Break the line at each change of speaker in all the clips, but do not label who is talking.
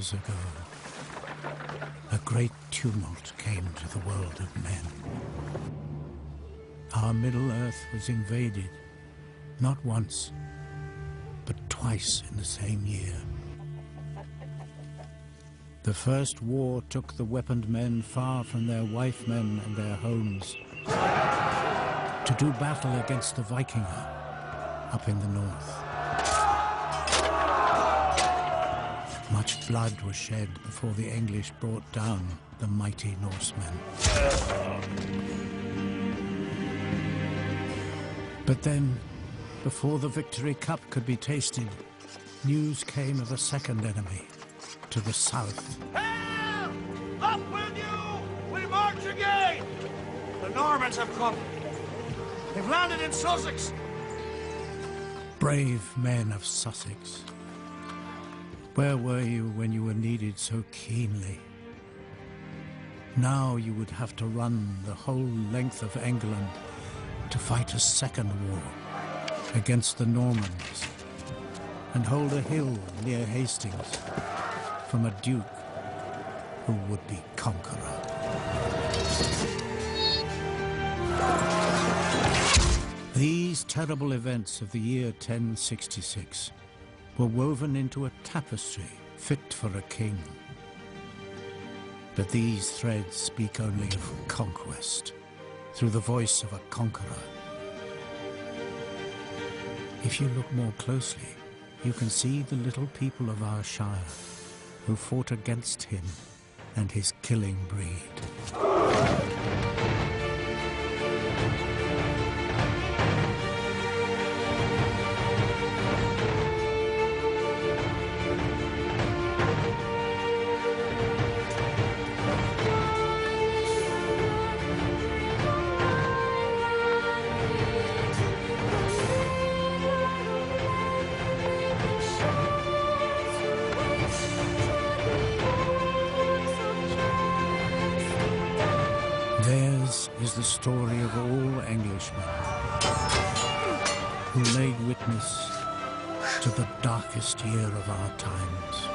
years ago, a great tumult came to the world of men. Our Middle Earth was invaded, not once, but twice in the same year. The first war took the weaponed men far from their wife men and their homes to do battle against the Vikinger up in the north. Much blood was shed before the English brought down the mighty Norsemen. But then, before the victory cup could be tasted, news came of a second enemy to the south.
Hail! Up with you! We march again! The Normans have come. They've landed in Sussex.
Brave men of Sussex. Where were you when you were needed so keenly? Now you would have to run the whole length of England to fight a second war against the Normans and hold a hill near Hastings from a duke who would be conqueror. These terrible events of the year 1066 were woven into a tapestry fit for a king. But these threads speak only of conquest through the voice of a conqueror. If you look more closely, you can see the little people of our shire who fought against him and his killing breed. Theirs is the story of all Englishmen who laid witness to the darkest year of our times.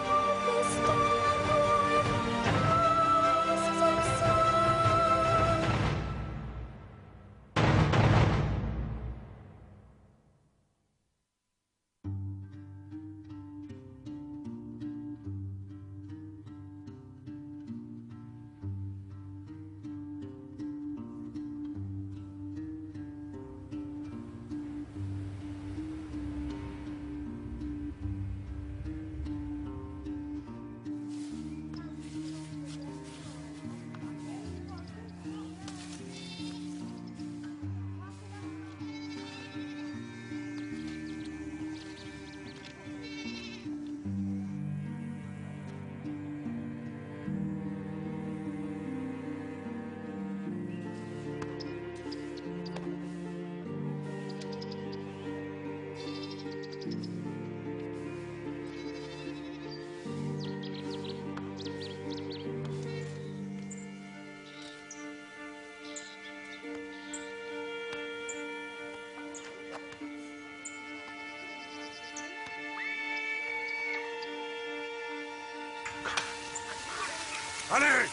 Allez!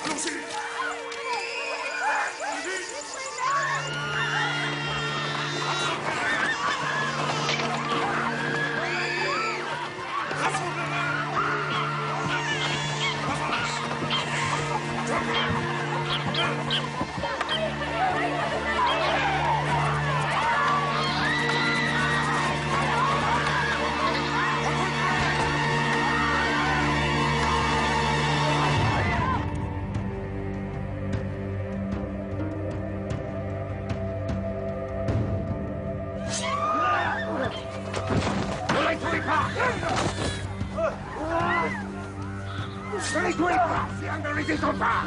Allons-y!
Ne les tuez pas, si ne les descend pas.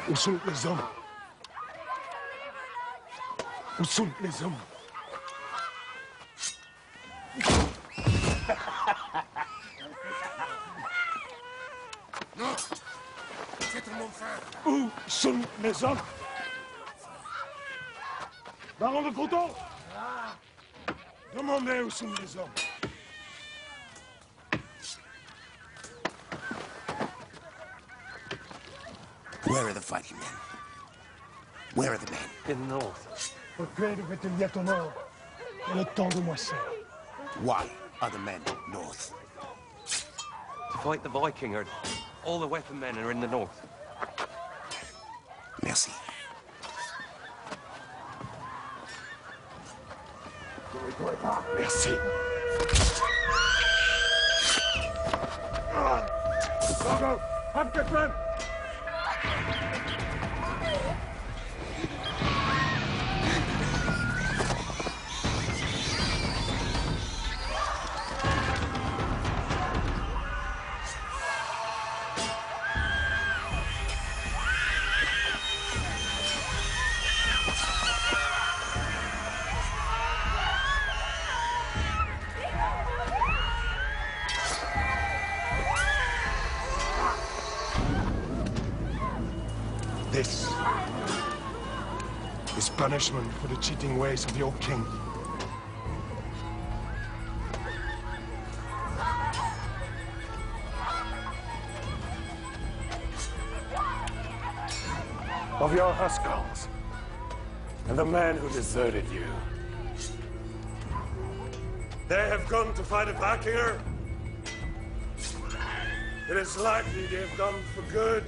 Où sont les hommes? Où sont les hommes? Non! C'est tout mon frère! Où sont les hommes? Baron de Coton! Demandez où sont les hommes.
Where are the fighting men? Where are the men?
In the north.
Le pré devait être bientôt nord. Et le temps de moisson.
Why are the men north?
To fight the Viking herd. All the weapon men are in the north.
Merci.
Merci. Go, go! Have good men! This is punishment for the cheating ways of your king. Of your Huskars and the men who deserted you. They have gone to fight a Vikinger. It is likely they have gone for good.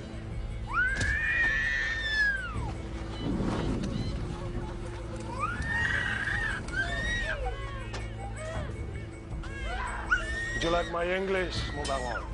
Would you like my English, mon baron?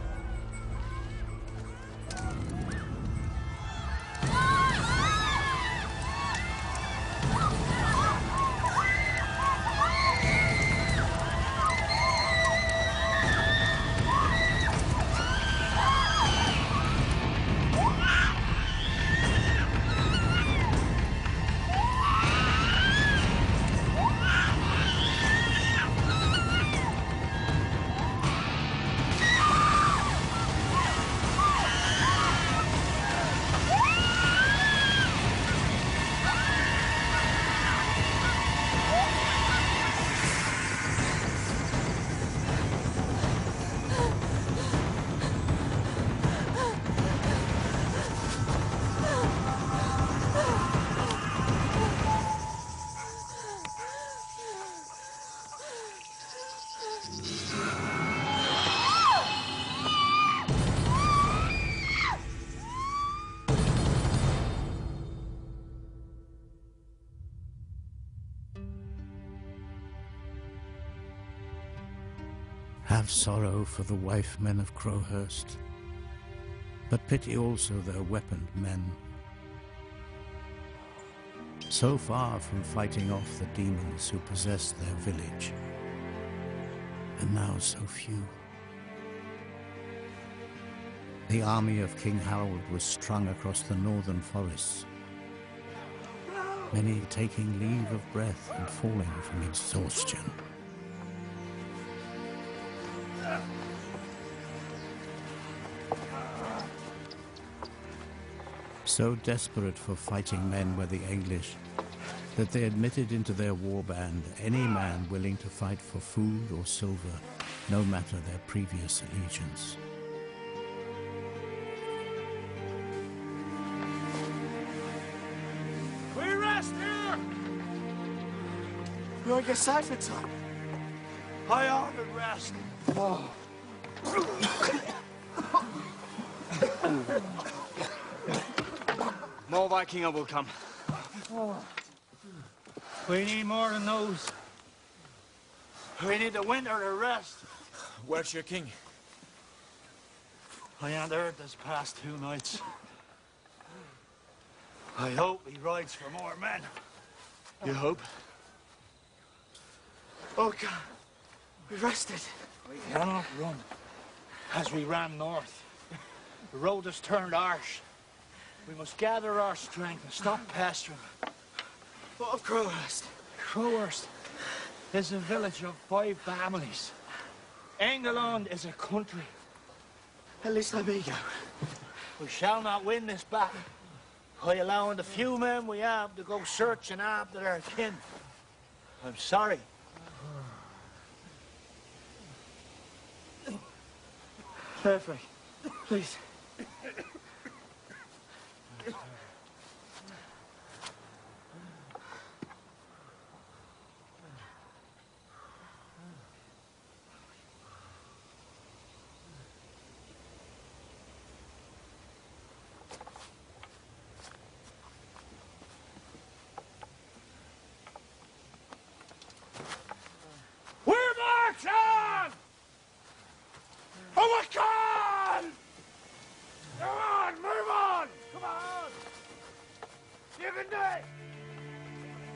Have sorrow for the wife men of Crowhurst, but pity also their weaponed men. So far from fighting off the demons who possessed their village, and now so few. The army of King Harold was strung across the northern forests, many taking leave of breath and falling from exhaustion. So desperate for fighting men were the English that they admitted into their war band any man willing to fight for food or silver, no matter their previous allegiance.
We rest here!
You're like a Saxon.
I ought to rest. No Viking will come. We need more than those. We need the winter to rest.
Where's your king?
I ain't heard this past 2 nights. I hope he rides for more men.
You hope?
Oh, God. We rested. We cannot run as we ran north. The road has turned harsh. We must gather our strength and stop pestering.
What of Crowhurst?
Crowhurst is a village of 5 families. England is a country.
At least let me go.
We shall not win this battle by allowing the few men we have to go searching after their kin. I'm sorry.
Perfect. Please.
We're marching! Oh, my God! Come on, move on! Come on! You can do it!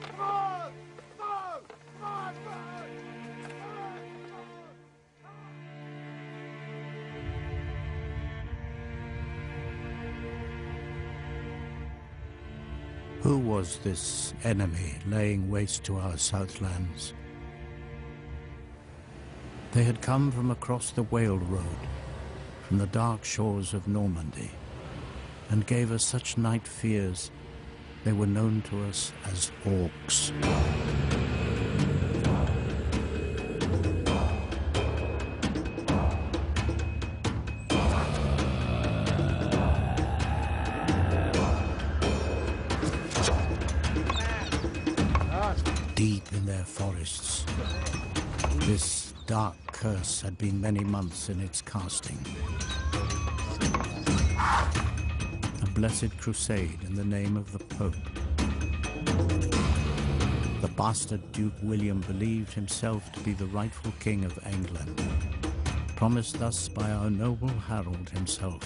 Come on! Come on! Come on! Come on! Come on!
Who was this enemy laying waste to our southlands? They had come from across the Whale Road, from the dark shores of Normandy, and gave us such night fears they were known to us as orcs. Deep in their forests, this dark curse had been many months in its casting. A blessed crusade in the name of the Pope. The bastard Duke William believed himself to be the rightful king of England, promised thus by our noble Harold himself,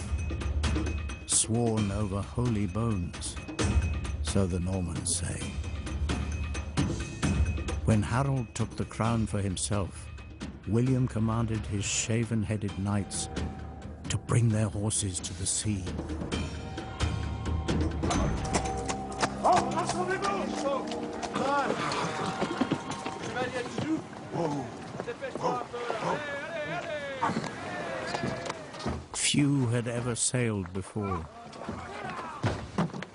sworn over holy bones, so the Normans say. When Harold took the crown for himself, William commanded his shaven-headed knights to bring their horses to the sea. Few had ever sailed before.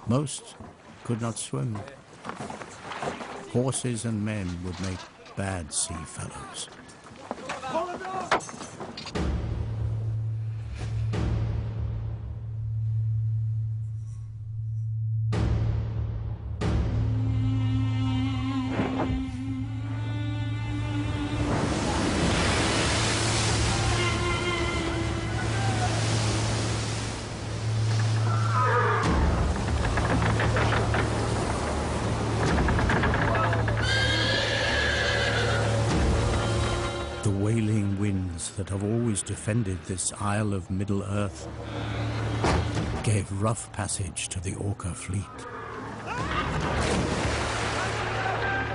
Most could not swim. Horses and men would make bad sea fellows. That have always defended this Isle of Middle-earth gave rough passage to the Orca fleet.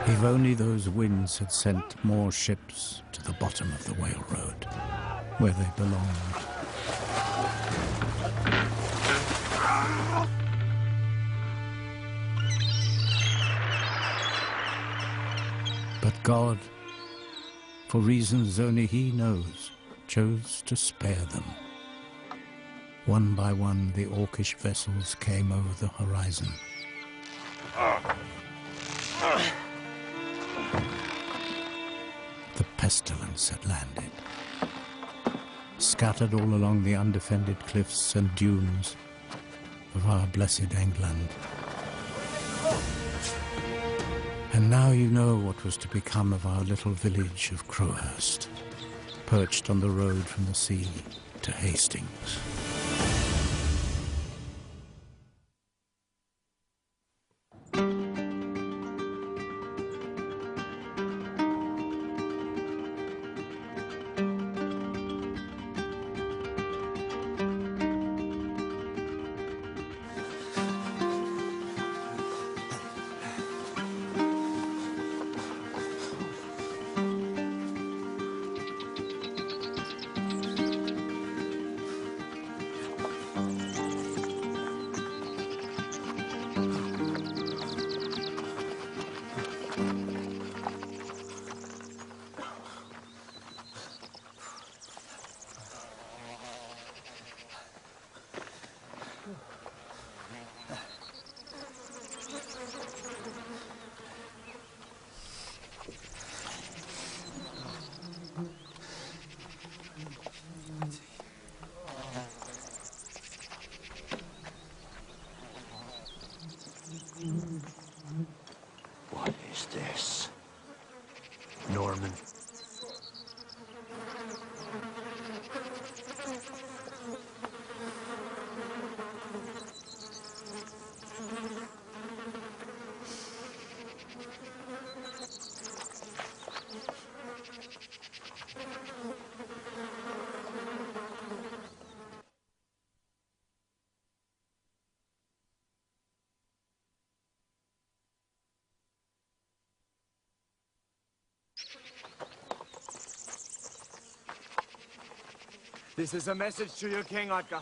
If only those winds had sent more ships to the bottom of the Whale Road, where they belonged. But God, for reasons only He knows, chose to spare them. One by one, the Orcish vessels came over the horizon. The pestilence had landed, scattered all along the undefended cliffs and dunes of our blessed England. And now you know what was to become of our little village of Crowhurst, perched on the road from the sea to Hastings.
This is a message to your king, Edgar.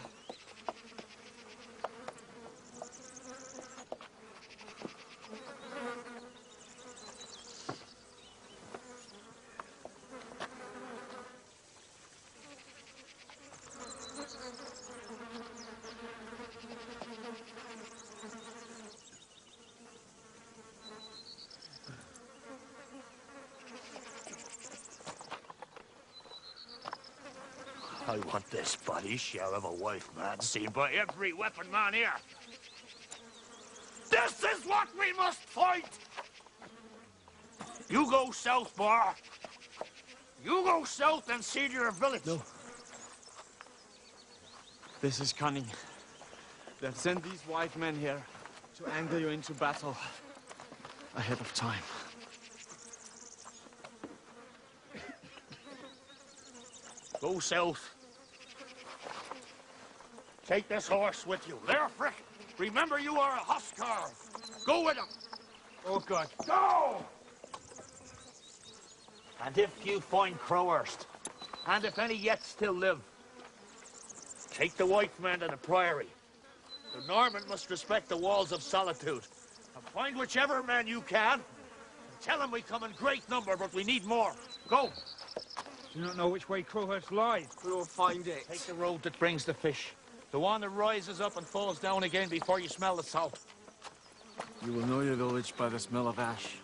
I want this body shell of a white man seen by every weapon man here. This is what we must fight! You go south, Bar. You go south and see to your village.
No. This is cunning. They've sent these white men here to anger you into battle ahead of time.
Go south. Take this horse with you. There, Frick. Remember, you are a huskar. Go with him.
Oh, God.
Go! And if you find Crowhurst, and if any yet still live, take the white men to the priory. The Norman must respect the walls of solitude. And find whichever man you can, and tell him we come in great number, but we need more. Go!
Do you not know which way Crowhurst lies?
We will find it.
Take the road that brings the fish. The one that rises up and falls down again before you smell the salt.
You will know your village by the smell of ash.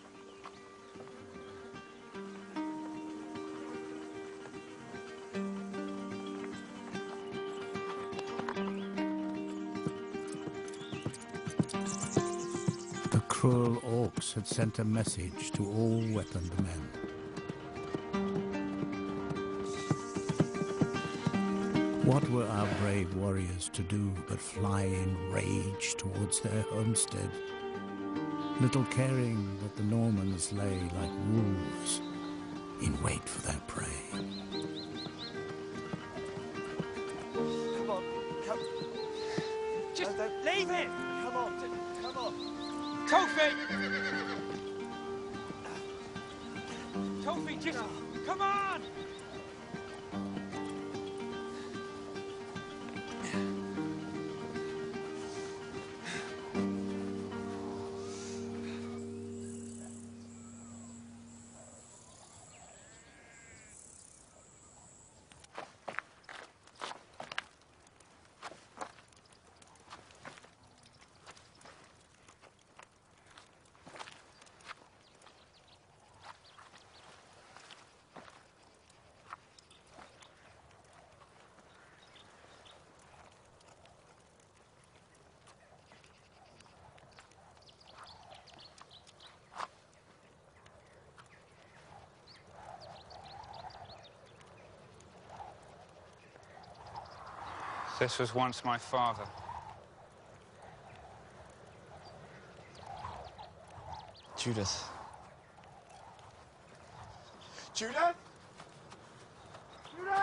The cruel orcs had sent a message to all weaponed men. What were our brave warriors to do but fly in rage towards their homestead, little caring that the Normans lay like wolves in wait for their prey?
Come on, come.
Just leave it!
Come on, come on.
Kofi! Kofi, just come on! This was once my father.
Judith. Judith? Judith?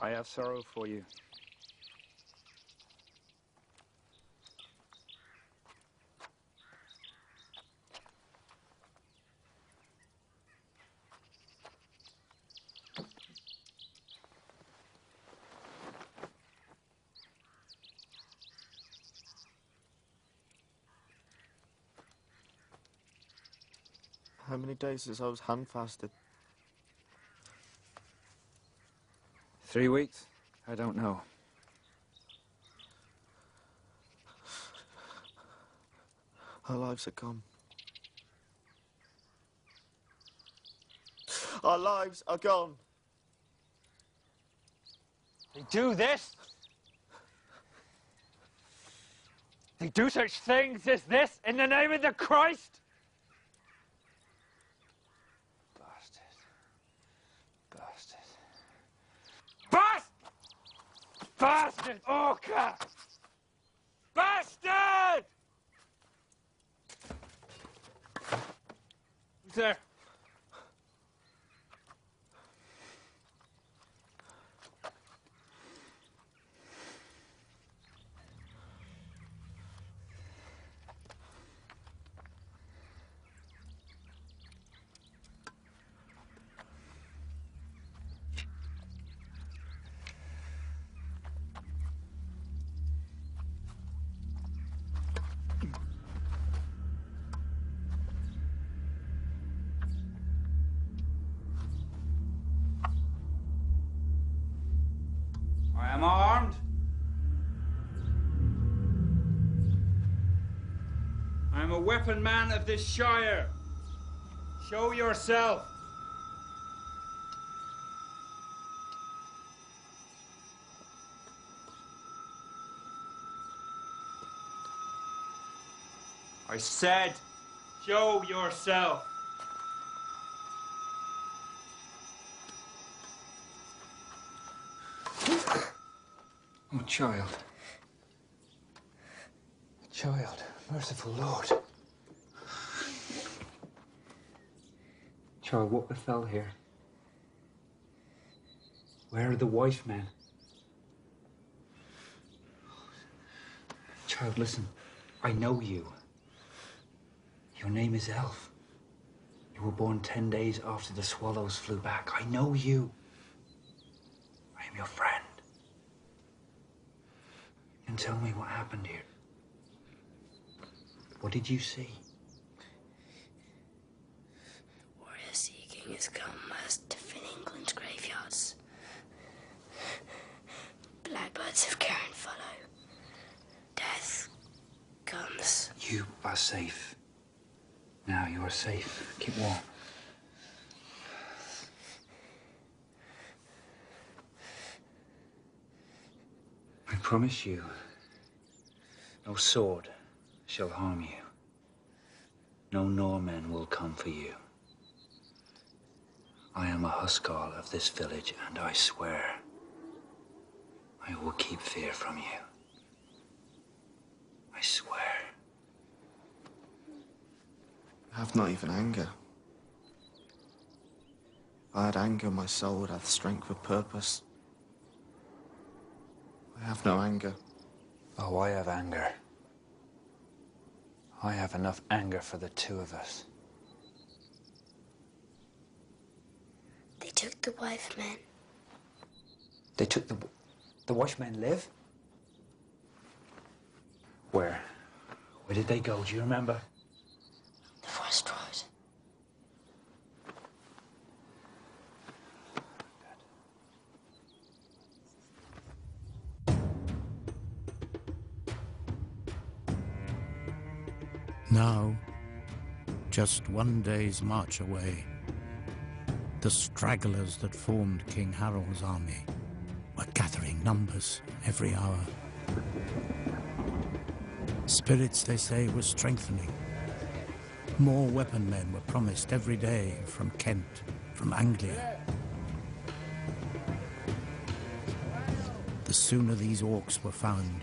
I have sorrow for you.
How many days since I was hand-fasted?
3 weeks? I don't know.
Our lives are gone. Our lives are gone.
They do this? They do such things as this in the name of the Christ?
Bastard.
Bastard! Orca! Bastard! Who's there?
I am armed. I am a weapon man of this shire. Show yourself. I said, show yourself. Oh, child. Child, merciful Lord. Child, what befell here? Where are the white men? Child, listen. I know you. Your name is Elf. You were born 10 days after the swallows flew back. I know you. I am your friend. And tell me what happened here. What did you see?
Warrior seeking has come as to fill England's graveyards. Blackbirds of Karen follow. Death comes.
You are safe. Now you are safe. Keep warm. I promise you, no sword shall harm you. No Norman will come for you. I am a Huskarl of this village, and I swear I will keep fear from you. I swear.
I have not even anger. If I had anger, my soul would have strength of purpose. I have no anger.
Oh, I have anger. I have enough anger for the two of us.
They took the wife men.
They took the washmen live? Where? Where did they go? Do you remember?
The Forest Road.
Now, just one day's march away, the stragglers that formed King Harold's army were gathering numbers every hour. Spirits, they say, were strengthening. More weapon men were promised every day from Kent, from Anglia. The sooner these orcs were found,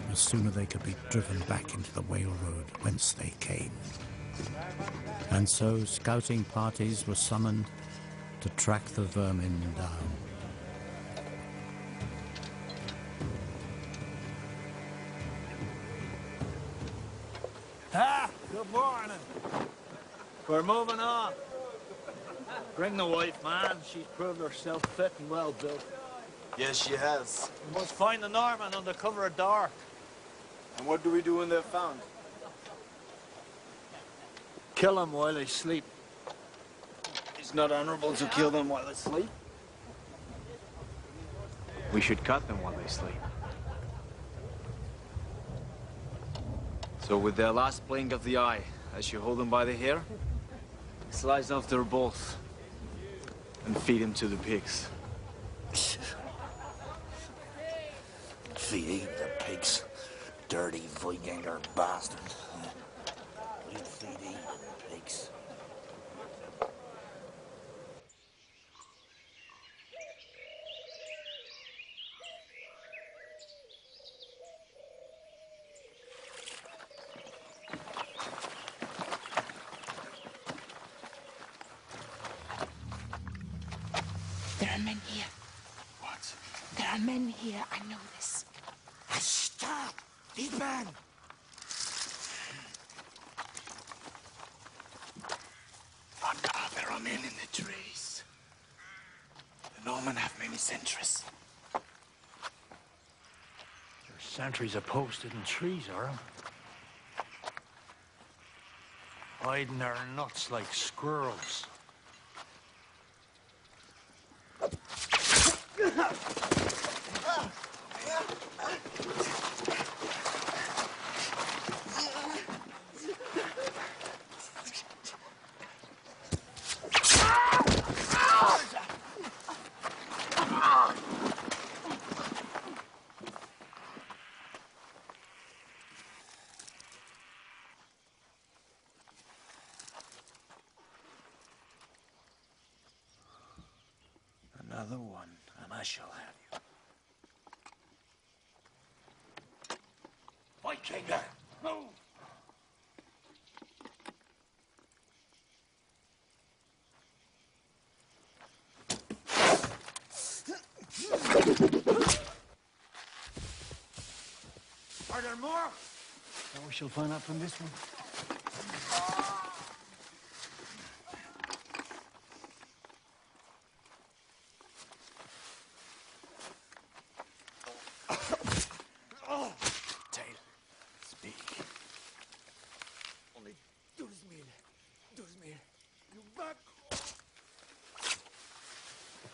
the sooner they could be driven back into the Whale Road whence they came. And so scouting parties were summoned to track the vermin down.
Good morning. We're moving on. Bring the wife, man. She's proved herself fit and well built.
Yes, she has.
We must find the Norman under cover of dark.
And what do we do when they're found?
Kill them while they sleep.
It's not honorable to kill them while they sleep.
We should cut them while they sleep. So with their last blink of the eye, I should hold them by the hair, slice off their balls.
and feed him to the pigs.
Feed him the pigs. Dirty Vikinger bastard. We'll feed him the pigs.
There are men here.
What?
There are men here. I know this.
Stop! Die man!
On God, there are men in the trees. The Norman have many sentries.
Your sentries are posted in trees, are they? Hiding their nuts like squirrels. Another one, and I shall have you. Vikinger! Move!
Are there more?
Now we shall find out from this one.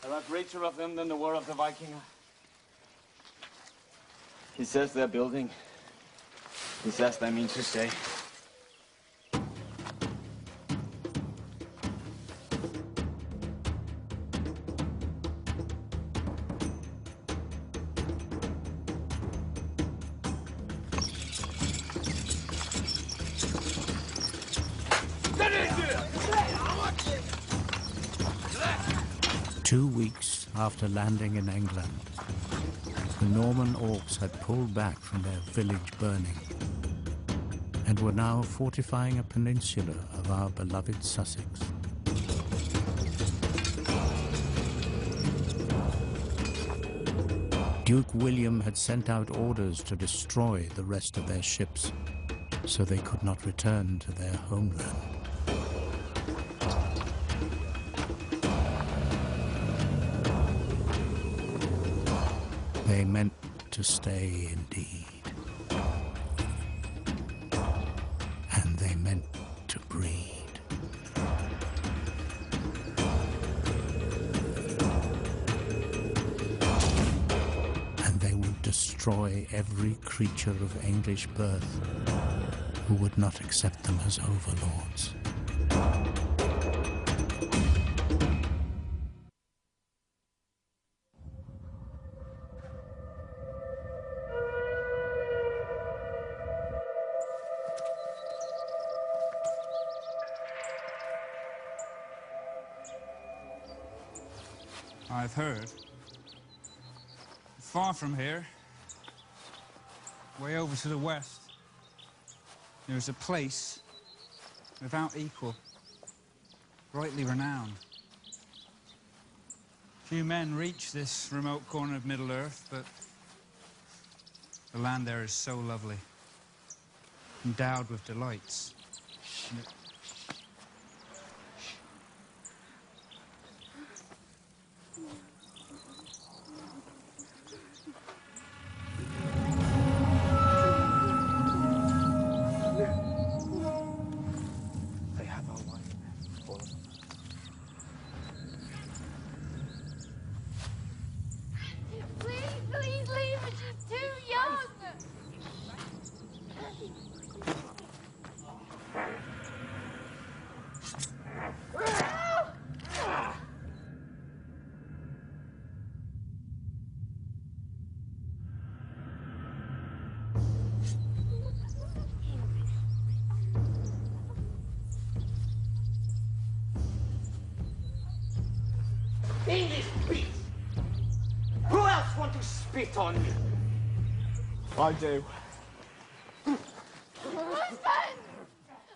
There are greater of them than the war of the Vikinger. He says they're building. He says they mean to stay.
Two weeks after landing in England, the Norman orcs had pulled back from their village burning and were now fortifying a peninsula of our beloved Sussex. Duke William had sent out orders to destroy the rest of their ships so they could not return to their homeland. They meant to stay indeed. And they meant to breed. And they would destroy every creature of English birth who would not accept them as overlords.
I've heard. Far from here, way over to the west, there's a place without equal, rightly renowned. Few men reach this remote corner of Middle-earth, but the land there is so lovely, endowed with delights.
in this beast. Who else want to spit on me?
I do.
Husband!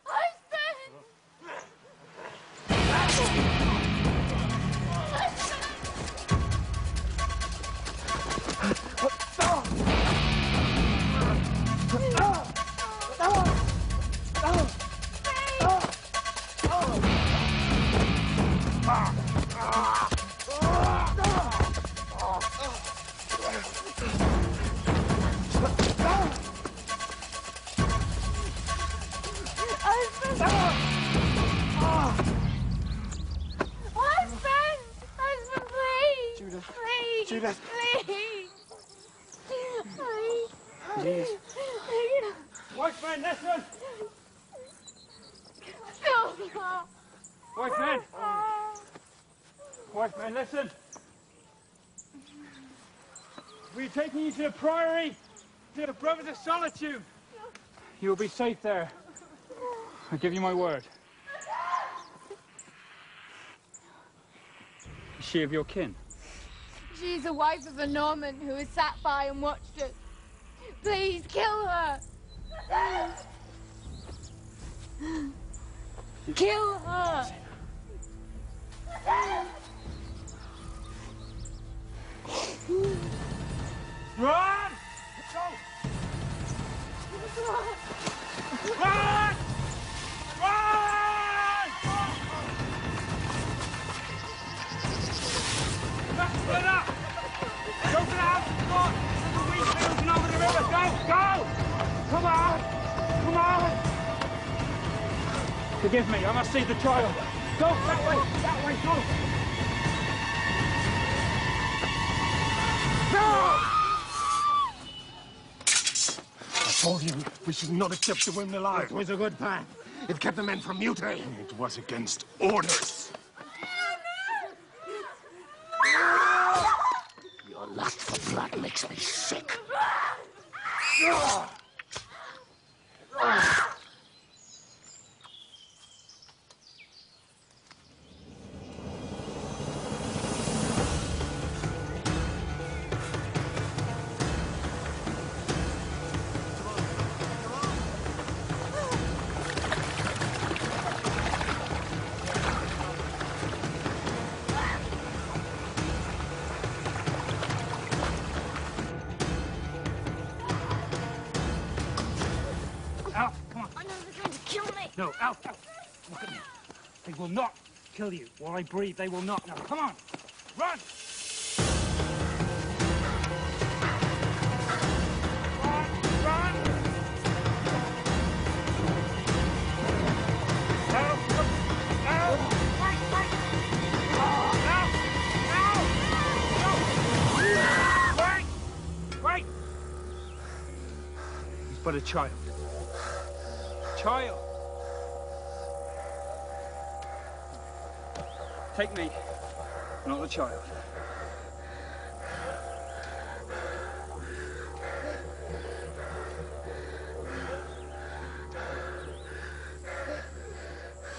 Husband!
Judith.
Please!
Please. White man, listen! White man! White man, listen! We're taking you to the priory, to the Brothers of Solitude. You will be safe there. I give you my word. Is she of your kin?
She's the wife of a Norman who has sat by and watched us. Please kill her! Kill her!
Run! Go! Run! Run! Let's split up! Go to the house and spot! The wheat fields and over the river! Go! Go! Come on! Come on! Forgive me, I must see the child. Go! That way! That way! Go! No!
I told you we should not accept the women alive.
It was a good plan. It kept the men from mutiny.
It was against orders.
Your lust for blood makes me sick.
No, out! Look at me. They will not kill you. While I breathe, they will not. Now, come on! Run! Run! Out! Out! Wait! Out! Out! Wait! He's but a child. Child! Take me, not the child.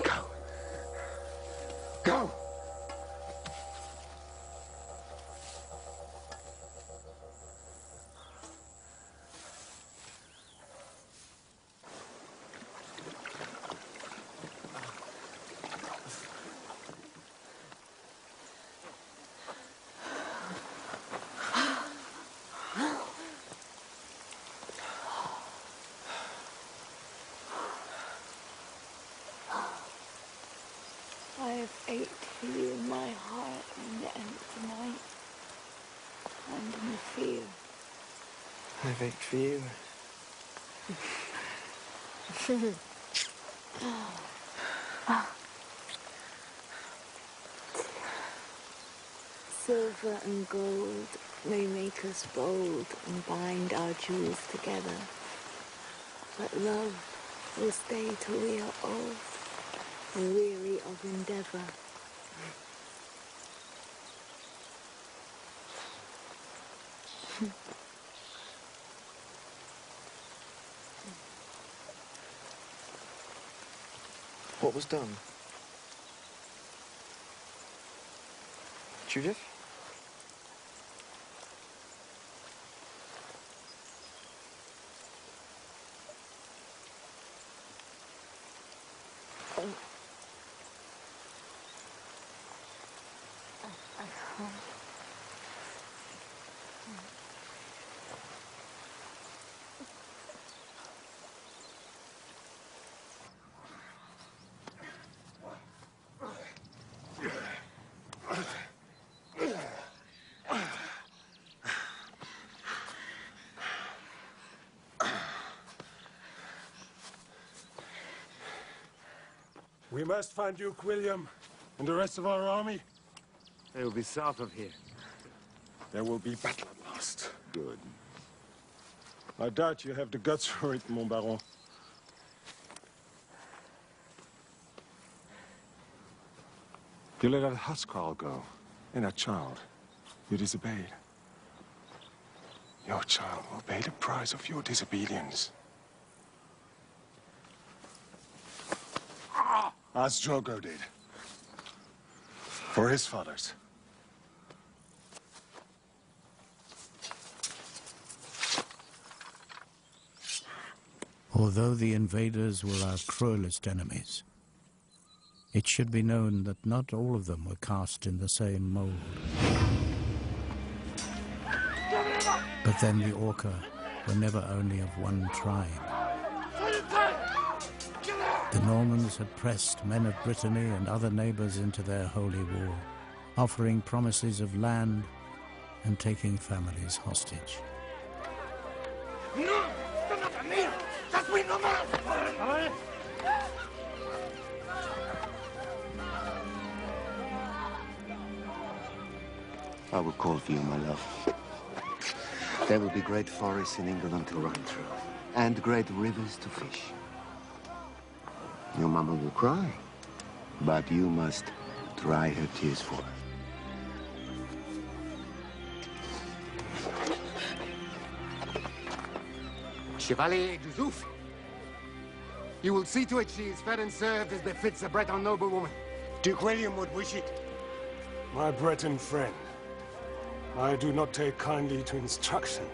Go. Go!
I have ached for you in my heart in the empty night and in the field.
I've ached for you.
Silver and gold may make us bold and bind our jewels together, but love will stay till we are old, weary of endeavor.
What was done?
Judith?
We must find Duke William and the rest of our army.
They will be south of here.
There will be battle at last.
Good.
I doubt you have the guts for it, mon baron. You let that housecarl go, and that child. You disobeyed. Your child will pay the price of your disobedience. As Drogo did. For his fathers.
Although the invaders were our cruelest enemies, it should be known that not all of them were cast in the same mold. But then the Orca were never only of one tribe. The Normans had pressed men of Brittany and other neighbors into their holy war, offering promises of land and taking families hostage.
I will call for you, my love. There will be great forests in England to run through, and great rivers to fish. Your mama will cry, but you must dry her tears for her.
Chevalier Dusuf, you will see to it she is fed and served as befits a Breton noblewoman.
Duke William would wish it. My Breton friend, I do not take kindly to instructions.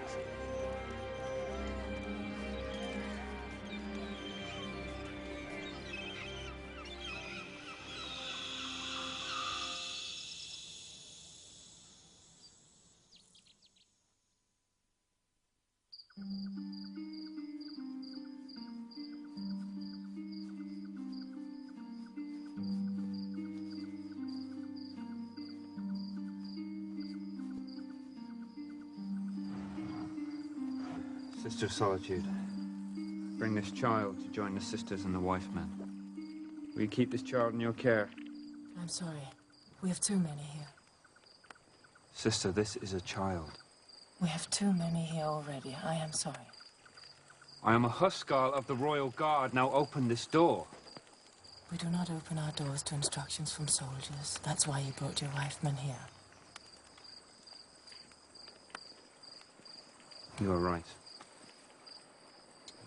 Sister of Solitude, bring this child to join the sisters and the wife men. Will you keep this child in your care?
I'm sorry. We have too many here.
Sister, this is a child.
We have too many here already. I am sorry.
I am a Huskarl of the Royal Guard. Now open this door.
We do not open our doors to instructions from soldiers. That's why you brought your wife men here.
You are right.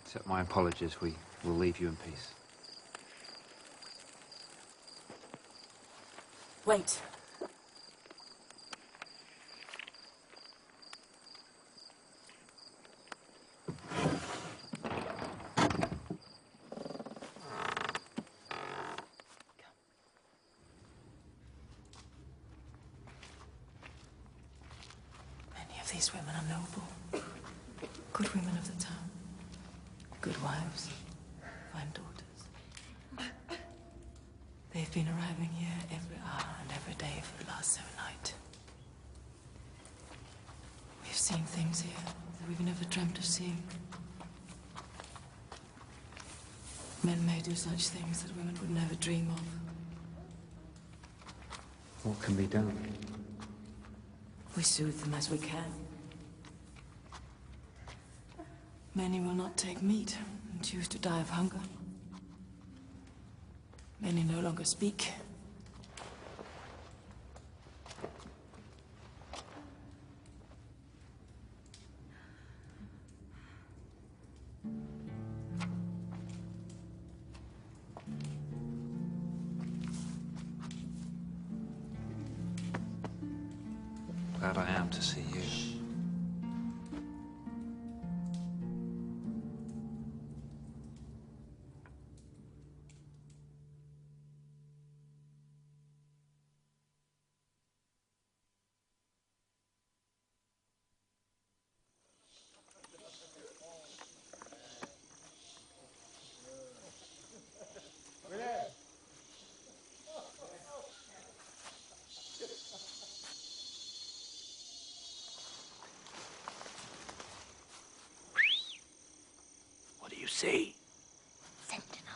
Accept my apologies. We will leave you in peace.
Wait. Many of these women are noble. Good women of the town. Good wives. Fine daughters. They've been arriving here every hour and every day for the last 7 nights. We've seen things here that we've never dreamt of seeing. Men may do such things that women would never dream of.
What can be done?
We soothe them as we can. Many will not take meat and choose to die of hunger. Many no longer speak.
glad I am to see you.
What do you see?
Sentinels.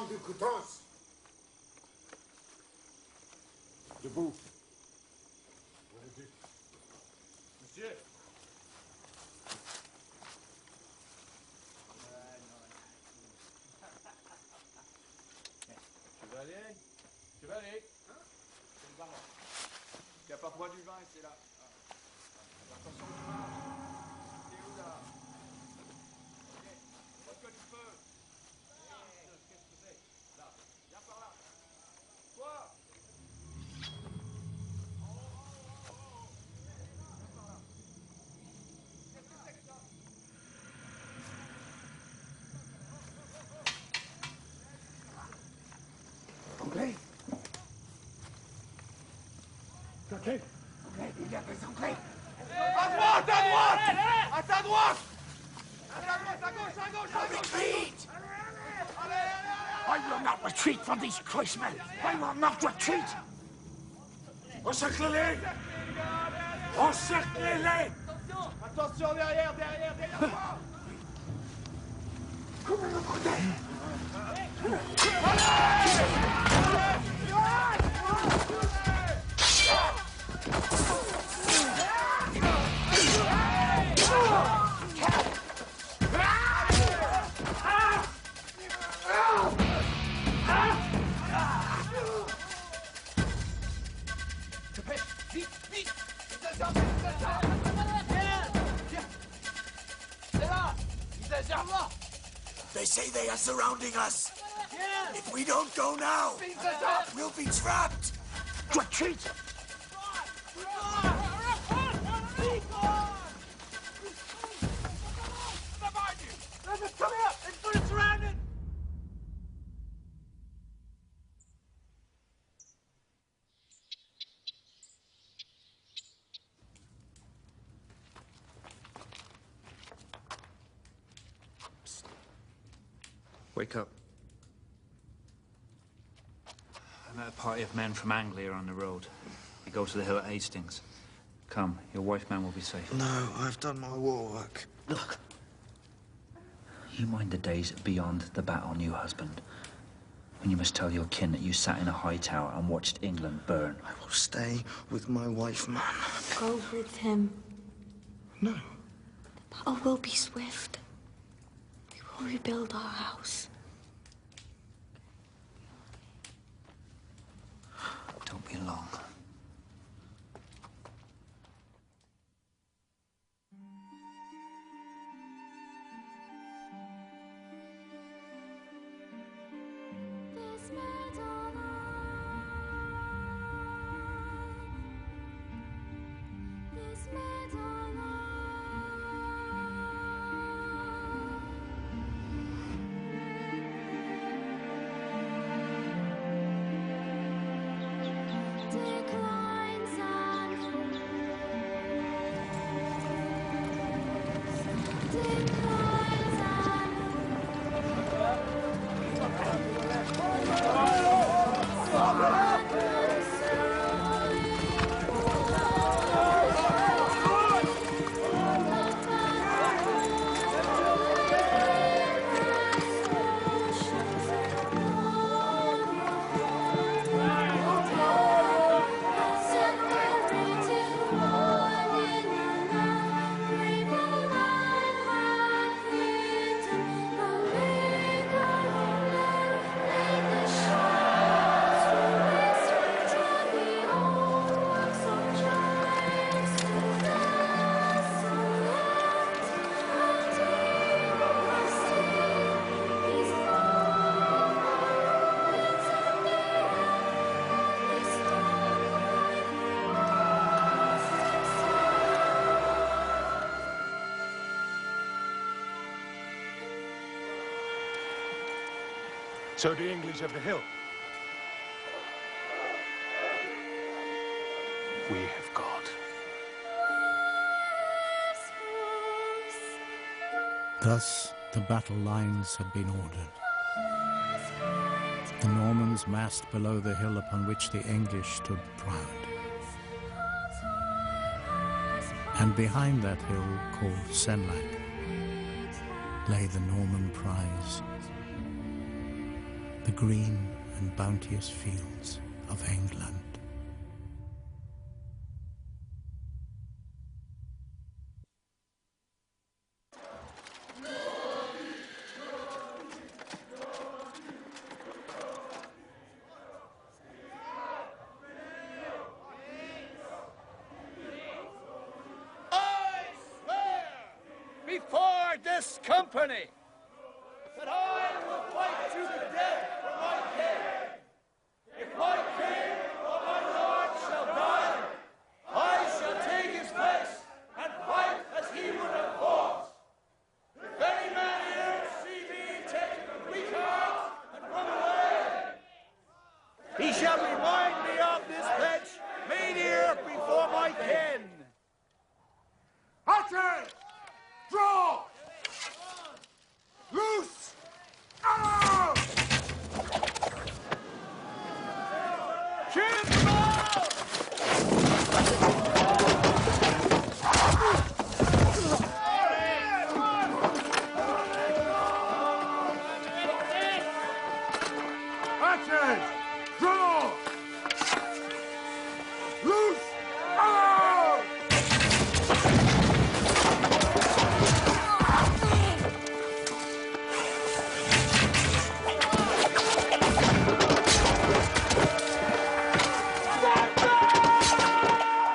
Du Coutances. Debout.
Monsieur. Chevalier. Chevalier. C'est le baron. Il apporte-moi du vin et c'est là. Attention du vin. C'est où là? Ok. Vodka du feu. Qu'est-ce que c'est? Là. Viens par là. Toi.
Anglais.
Jacquet.
Anglais, il y a des Anglais.
À droite! À droite! À ta droite! À ta droite! À gauche! À gauche! À gauche!
Retreat!
Allez, allez, allez!
I will not retreat from these Christmen. I will not retreat.
Encerclez-les! Encerclez-les!
Attention derrière, derrière, derrière moi!
Comme le côté.
They say they are surrounding us. If we don't go now, we'll be trapped.
Retreat!
Come here! It's fully surrounded!
Wake up. I met a party of men from Anglia on the road. We go to the hill at Hastings. Come, your wife man will be safe.
No, I've done my war work.
Look. You mind the days beyond the battle, new husband, when you must tell your kin that you sat in a high tower and watched England burn.
I will stay with my wife, man.
Go with him.
No.
The battle will be swift. We will rebuild our house.
Don't be long.
Take
So the English of the hill. We have God.
Thus the battle lines had been ordered. The Normans massed below the hill upon which the English stood proud. And behind that hill, called Schlacht, lay the Norman prize, the green and bounteous fields of England.
Before this company, that I will fight to the death for my king. If my king or my lord shall die, I shall take his place and fight as he would have fought. If any man here see me take the weak arms and run away, he shall remind me of this pledge made here before my kin.
Archers! Draw! Loose! Arrow!
Shoot them all!
Archers! Draw! Loose! Arrow!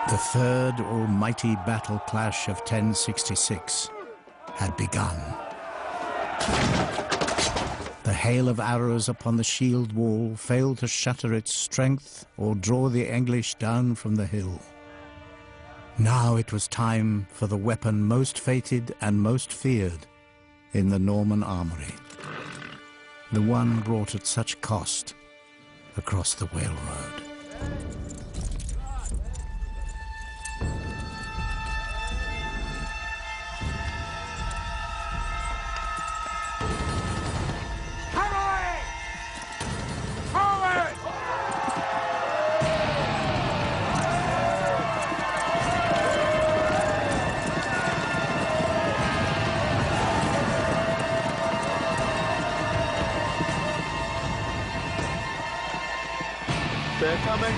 The third almighty battle clash of 1066 had begun. The hail of arrows upon the shield wall failed to shatter its strength or draw the English down from the hill. Now it was time for the weapon most fated and most feared in the Norman armory, the one brought at such cost across the Whale Road.
They're coming.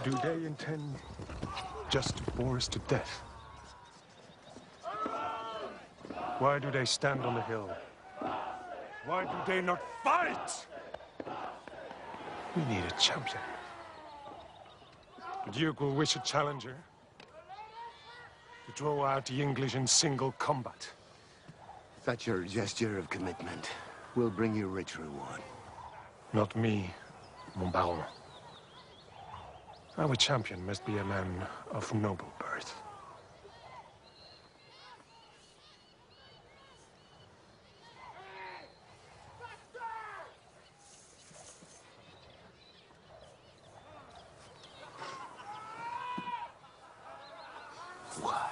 Do they intend just to bore us to death? Why do they stand on the hill? Why do they not fight? We need a champion. The Duke will wish a challenger to draw out the English in single combat.
Such a gesture of commitment will bring you rich reward.
Not me, mon baron. Our champion must be a man of noble birth.
Why?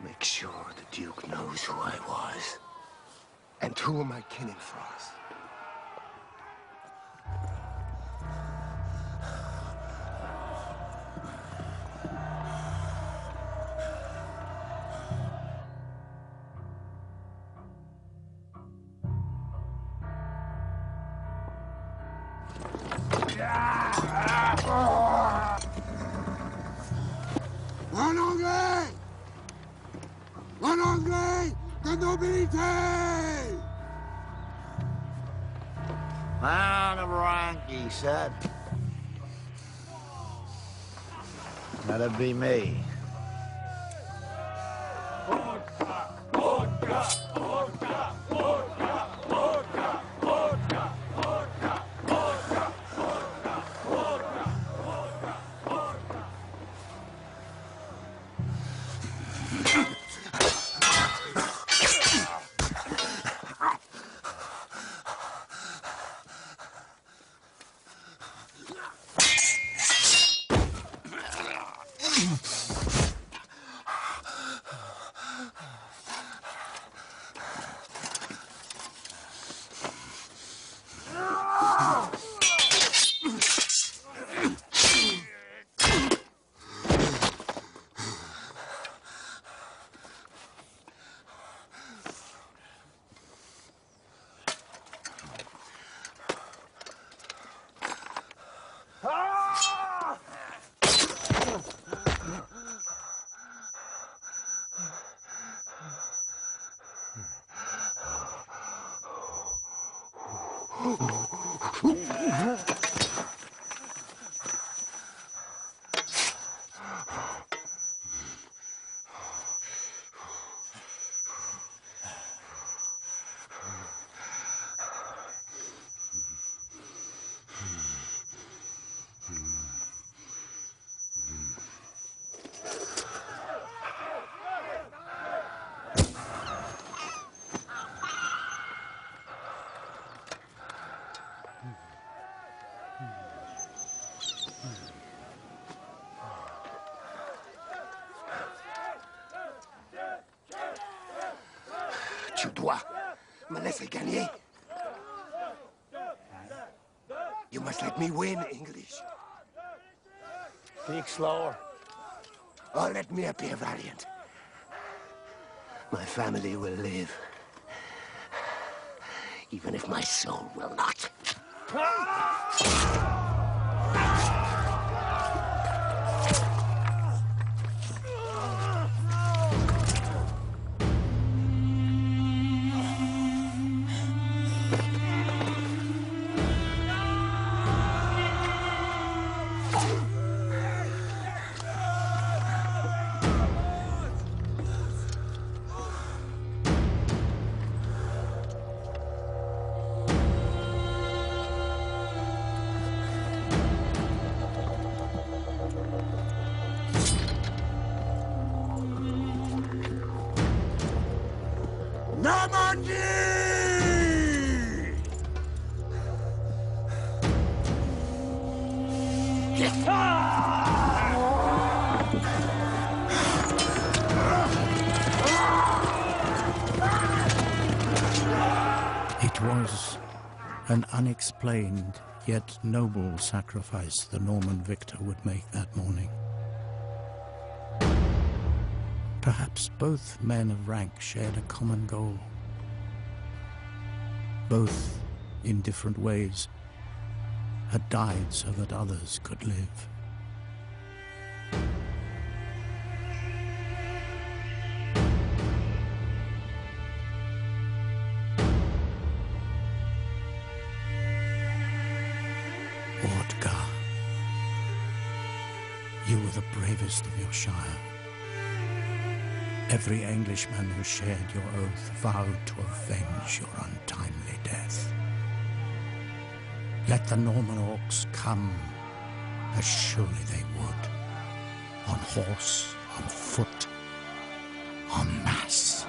Make sure the Duke knows who I was. And who am I killing for us?
Un Anglais! Un Anglais de nobilité!
Man of rank, he said. That'd be me.
Tu dois me laisser gagner. You must let me win, English.
Speak slower.
Or let me appear valiant. My family will live. Even if my soul will not.
It was an unexplained yet noble sacrifice the Norman victor would make that morning. Perhaps both men of rank shared a common goal. both, in different ways, had died so that others could live. Ordgar, you were the bravest of your shire. Every Englishman who shared your oath vowed to avenge your untimely death. Let the Norman orcs come, as surely they would, on horse, on foot, en masse.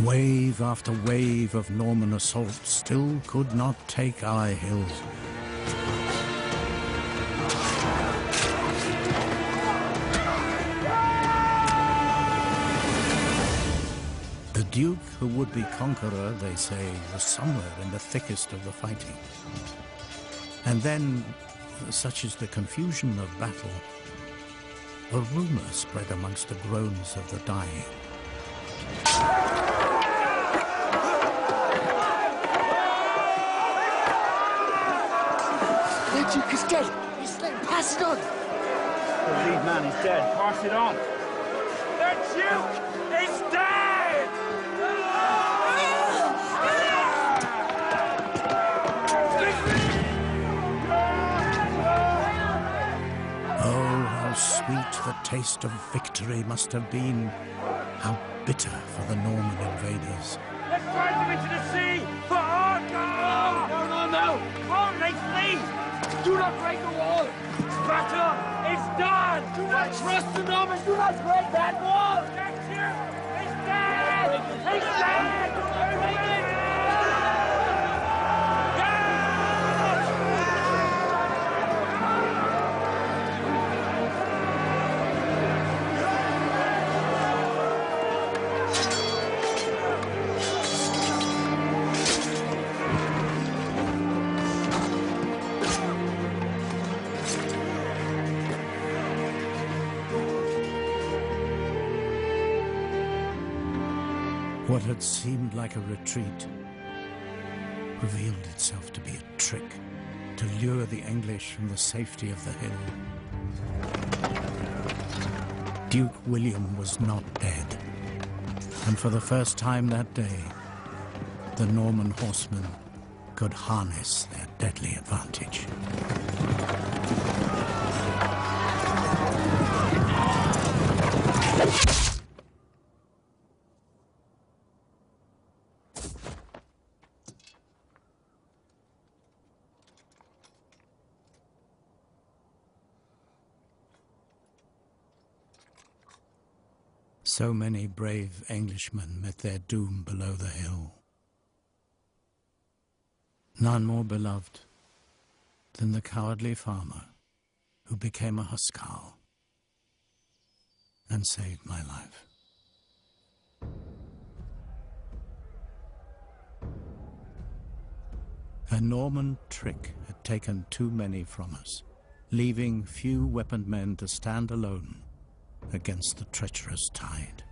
Wave after wave of Norman assault still could not take our hill. The Duke, the would-be conqueror, they say, was somewhere in the thickest of the fighting. And then, such is the confusion of battle, a rumor spread amongst the groans of the dying.
The Duke is dead. He's slain. Pass it on.
The lead man is dead. Pass it on. The Duke is dead!
Oh, how sweet the taste of victory must have been. How bitter for the Norman invaders.
Let's drive them into the sea for Ordgar! No! Won't they flee? Do not break the wall! Battle is done! Do not trust the Normans! Do not break that wall! That's you! He's dead! He's dead! Do not break it!
What had seemed like a retreat revealed itself to be a trick to lure the English from the safety of the hill. Duke William was not dead, and for the first time that day, the Norman horsemen could harness their deadly advantage. So many brave Englishmen met their doom below the hill. None more beloved than the cowardly farmer who became a housecarl and saved my life. A Norman trick had taken too many from us, leaving few weaponed men to stand alone against the treacherous tide.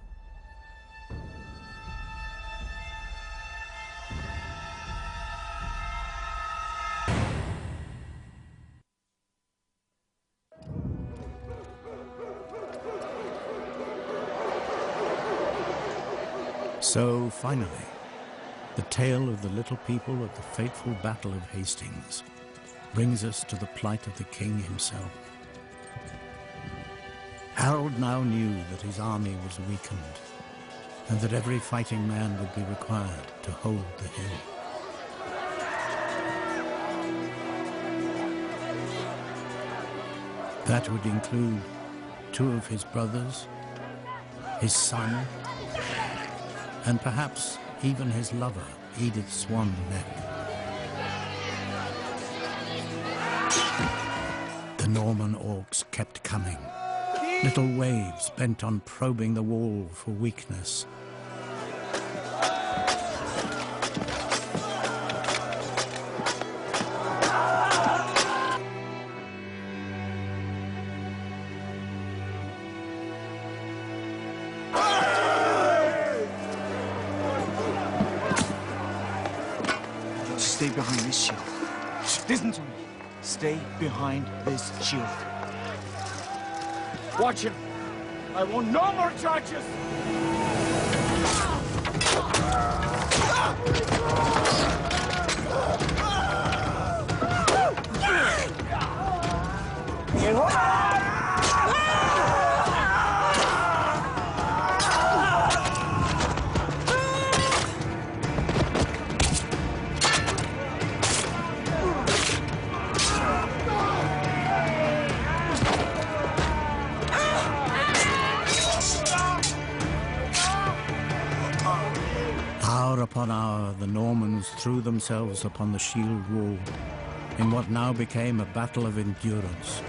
So finally, the tale of the little people at the fateful Battle of Hastings brings us to the plight of the king himself. Harold now knew that his army was weakened and that every fighting man would be required to hold the hill. That would include 2 of his brothers, his son, and perhaps even his lover, Edith Swan Neck. The Norman orcs kept coming, little waves bent on probing the wall for weakness.
Stay behind this shield. Listen to me. Stay behind this shield. Watch him. I want no more charges.
Hour upon hour, the Normans threw themselves upon the shield wall in what now became a battle of endurance.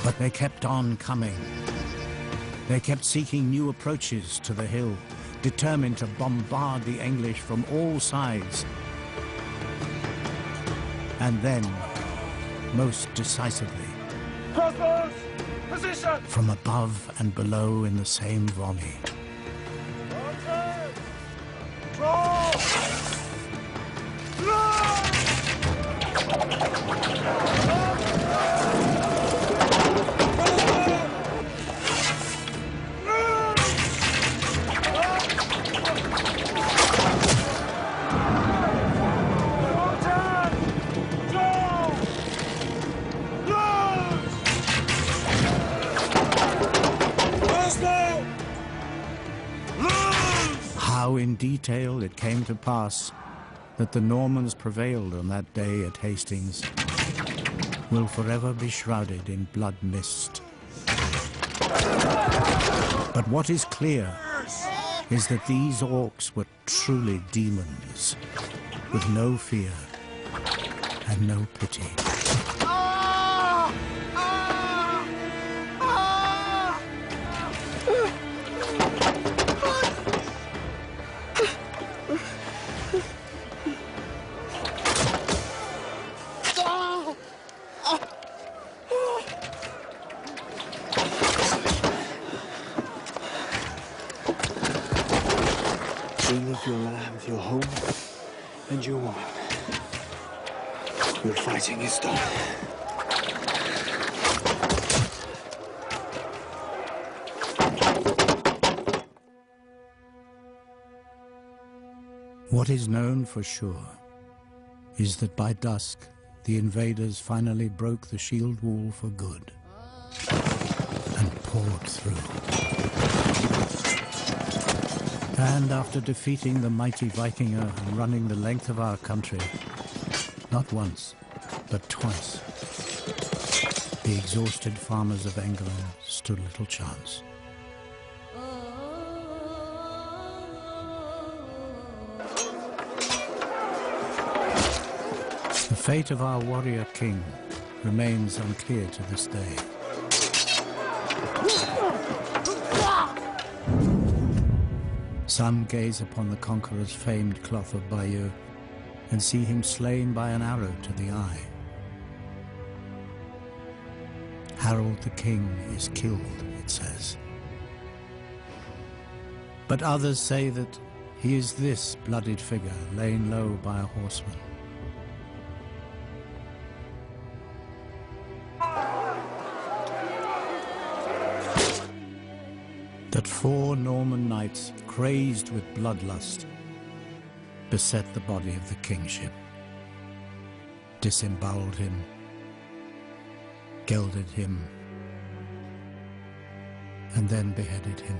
But they kept on coming. They kept seeking new approaches to the hill, determined to bombard the English from all sides. And then, most decisively,
Position!
from above and below in the same volley.
Draw!
How in detail it came to pass that the Normans prevailed on that day at Hastings will forever be shrouded in blood mist. But what is clear is that these orcs were truly demons, with no fear and no pity.
Dream of your land, your home, and your woman. Your fighting is done.
What is known for sure is that by dusk, the invaders finally broke the shield wall for good and poured through. And after defeating the mighty Vikinger and running the length of our country, not once, but twice, the exhausted farmers of England stood little chance. The fate of our warrior king remains unclear to this day. Some gaze upon the conqueror's famed cloth of Bayeux and see him slain by an arrow to the eye. Harold the king is killed, it says. But others say that he is this bloodied figure laid low by a horseman. knights, crazed with bloodlust, beset the body of the kingship, disemboweled him, gelded him, and then beheaded him.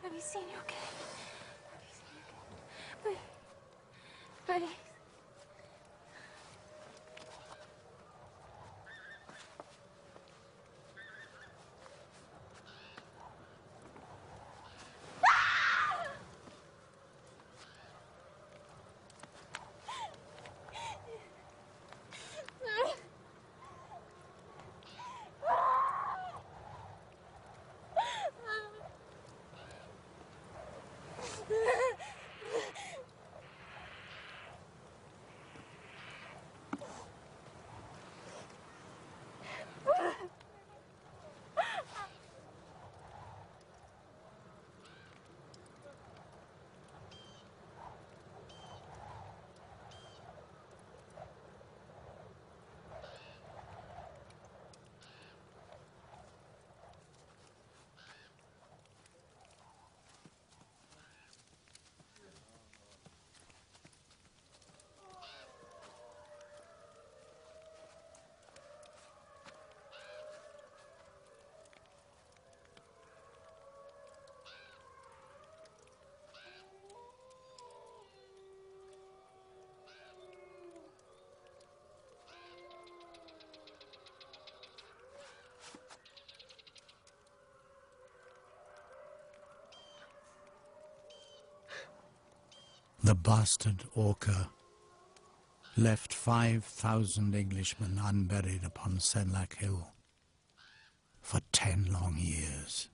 Have you seen your king? Have you seen your king? Please. Please.
The bastard Orca left 5,000 Englishmen unburied upon Senlac Hill for 10 long years.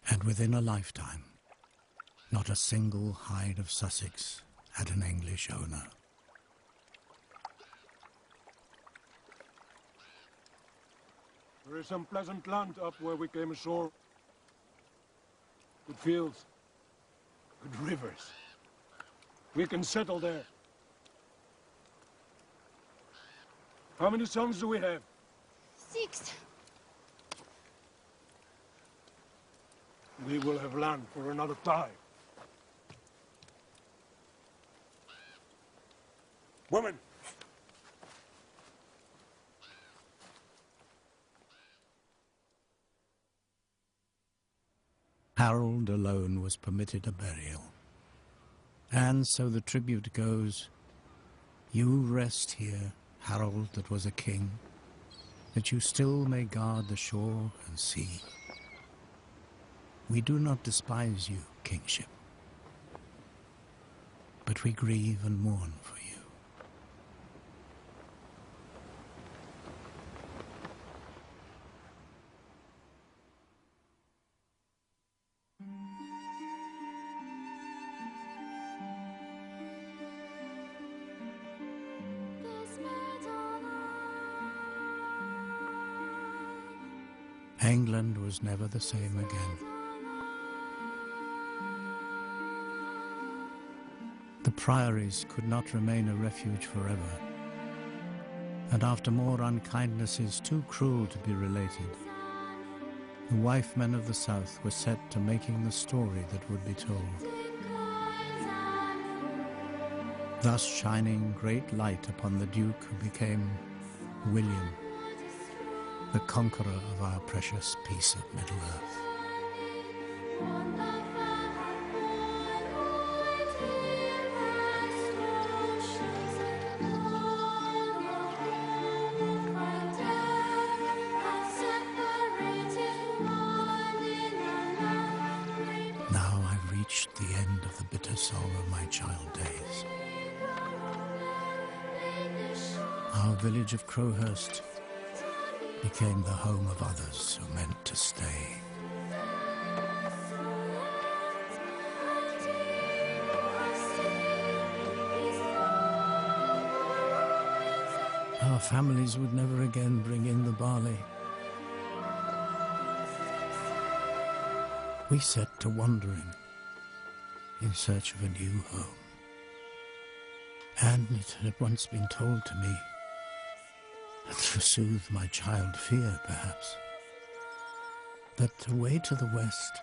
And within a lifetime, not a single hide of Sussex had an English owner.
There is some pleasant land up where we came ashore. Good fields. Good rivers. We can settle there. How many sons do we have?
6.
We will have land for another time. Women!
Harold alone was permitted a burial. And so the tribute goes, you rest here, Harold that was a king, that you still may guard the shore and sea. We do not despise you, kingship, but we grieve and mourn for you. England was never the same again. The priories could not remain a refuge forever. And after more unkindnesses too cruel to be related, the wife men of the South were set to making the story that would be told. Thus shining great light upon the Duke who became William, the conqueror of our precious piece of Middle-earth. Now I've reached the end of the bitter sorrow of my child days. Our village of Crowhurst became the home of others who meant to stay. Our families would never again bring in the barley. We set to wandering in search of a new home. And it had once been told to me, to soothe my child fear, perhaps, that away to the west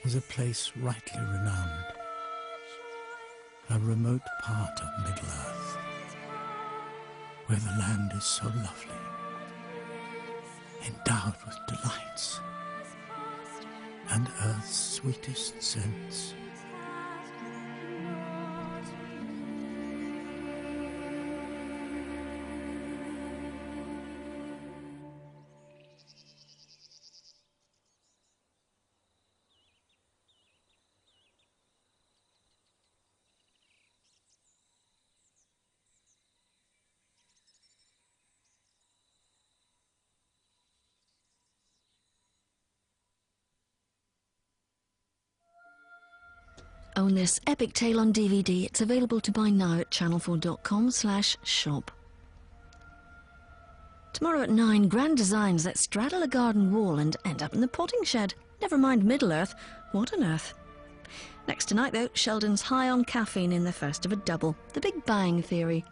is a place rightly renowned, a remote part of Middle-earth, where the land is so lovely, endowed with delights, and earth's sweetest scents.
Own this epic tale on DVD. It's available to buy now at channel4.com/shop. Tomorrow at 9, grand designs that straddle a garden wall and end up in the potting shed. Never mind Middle-earth. What on earth? Next tonight, though, Sheldon's high on caffeine in the first of a double. The Big Bang Theory.